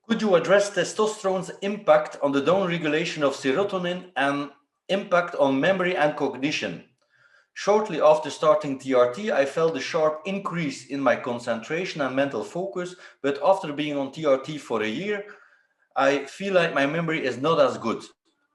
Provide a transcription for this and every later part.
Could you address testosterone's impact on the downregulation of serotonin and impact on memory and cognition? Shortly after starting TRT, I felt a sharp increase in my concentration and mental focus, but after being on TRT for a year, I feel like my memory is not as good.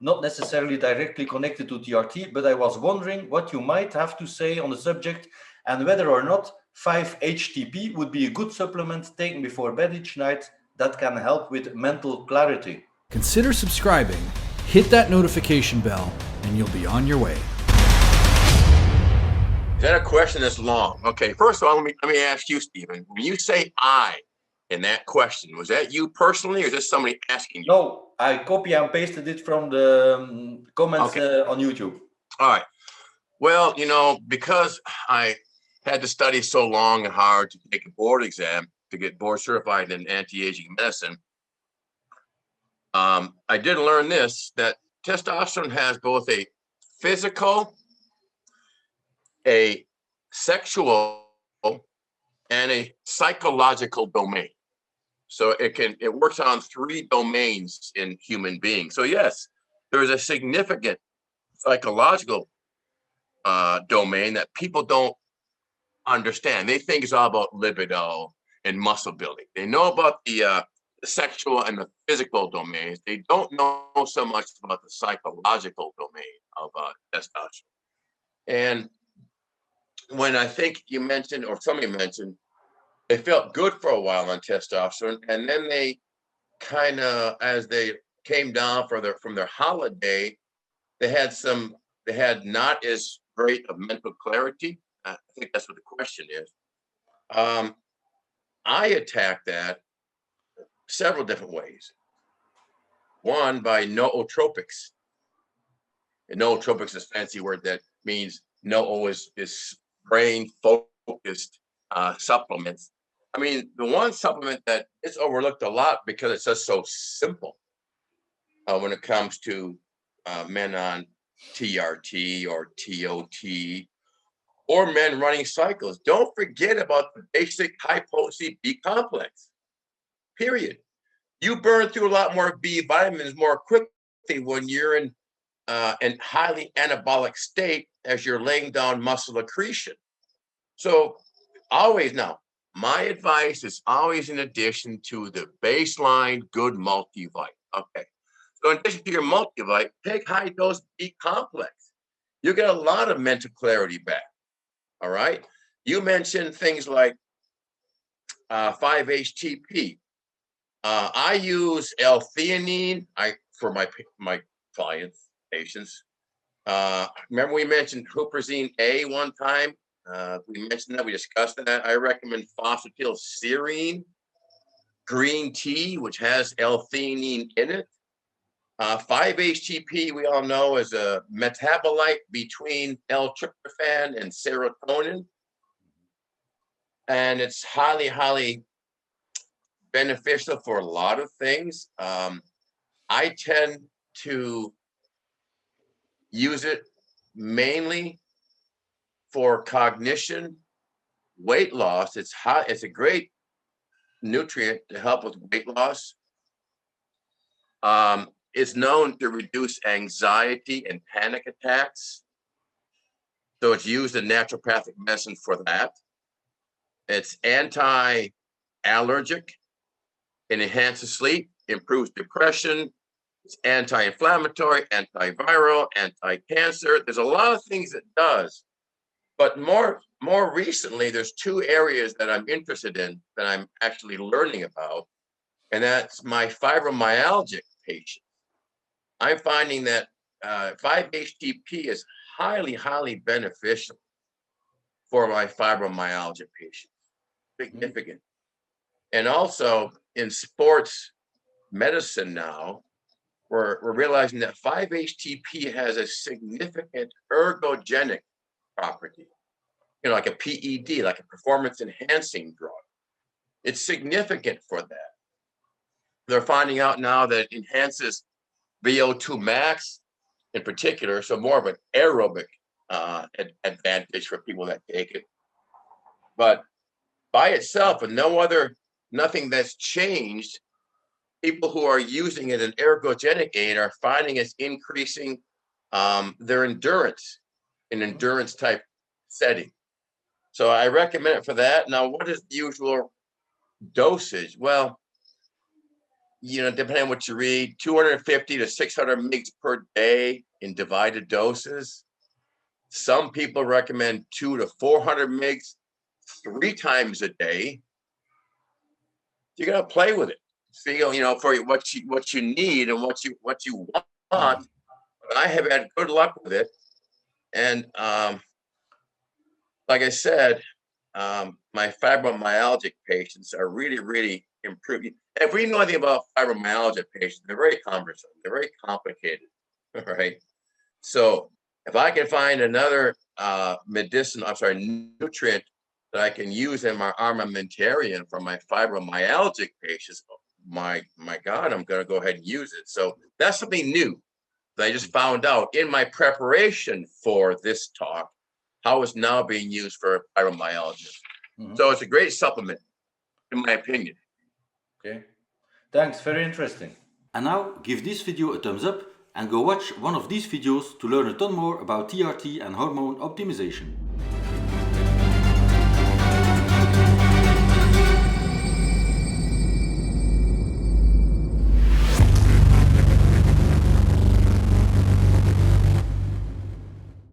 Not necessarily directly connected to TRT, but I was wondering what you might have to say on the subject and whether or not 5-HTP would be a good supplement taken before bed each night that can help with mental clarity. Consider subscribing, hit that notification bell, and you'll be on your way. Is that a question that's long? Okay, first of all, let me ask you, Stephen. When you say I in that question, was that you personally or is this somebody asking you? No, I copy and pasted it from the comments on YouTube. All right. Well, because I had to study so long and hard to take a board exam to get board certified in anti-aging medicine, I did learn this, that testosterone has both a physical, a sexual, and a psychological domain. So it works on 3 domains in human beings. So yes, there is a significant psychological domain that people don't understand. They think it's all about libido and muscle building. They know about the sexual and the physical domains. They don't know so much about the psychological domain of testosterone. And when I think you mentioned, or somebody mentioned, they felt good for a while on testosterone, and then they kind of, as they came down from their holiday, they had not as great of mental clarity. I think that's what the question is. I attack that several different ways. One, by nootropics. And nootropics is a fancy word that means no is brain focused supplements. I mean, the one supplement that is overlooked a lot because it's just so simple when it comes to men on TRT or TOT or men running cycles. Don't forget about the basic high potency B complex, period. You burn through a lot more B vitamins more quickly when you're in an highly anabolic state as you're laying down muscle accretion. So always now, my advice is always in addition to the baseline good multivite. Okay. So in addition to your multivite, take high dose B complex. You get a lot of mental clarity back. All right. You mentioned things like 5-HTP. I use l-theanine for my clients, patients. Remember we mentioned huperzine A one time? We mentioned that, we discussed that. I recommend phosphatidylserine green tea, which has l-theanine in it. 5-HTP, we all know, is a metabolite between L-tryptophan and serotonin. And it's highly, highly beneficial for a lot of things. I tend to use it mainly for cognition, weight loss. It's a great nutrient to help with weight loss. It's known to reduce anxiety and panic attacks. So it's used in naturopathic medicine for that. It's anti-allergic. It enhances sleep, improves depression. It's anti-inflammatory, antiviral, anti-cancer. There's a lot of things it does. But more recently, there's 2 areas that I'm interested in that I'm actually learning about. And that's my fibromyalgic patients. I'm finding that 5-HTP is highly, highly beneficial for my fibromyalgia patients. Significant. And also in sports medicine now, we're realizing that 5-HTP has a significant ergogenic property, like a PED, like a performance enhancing drug. It's significant for that. They're finding out now that it enhances VO2 max in particular, so more of an aerobic advantage for people that take it. But by itself, and nothing that's changed, people who are using it, an ergogenic aid, are finding it's increasing their endurance in endurance type setting. So I recommend it for that. Now, what is the usual dosage? Well, depending on what you read, 250 to 600 mg per day in divided doses. Some people recommend 200 to 400 mg 3 times a day. You got to play with it. Feel, for what you need and what you want. But I have had good luck with it, and like I said, my fibromyalgic patients are really improving. If we know anything about fibromyalgia patients, they're very cumbersome. They're very complicated, right? So if I can find another nutrient that I can use in my armamentarium for my fibromyalgic patients, my God, I'm going to go ahead and use it. So that's something new that I just found out in my preparation for this talk, how it's now being used for fibromyalgia. So it's a great supplement, in my opinion. Okay, thanks, very interesting. And now give this video a thumbs up and go watch one of these videos to learn a ton more about TRT and hormone optimization.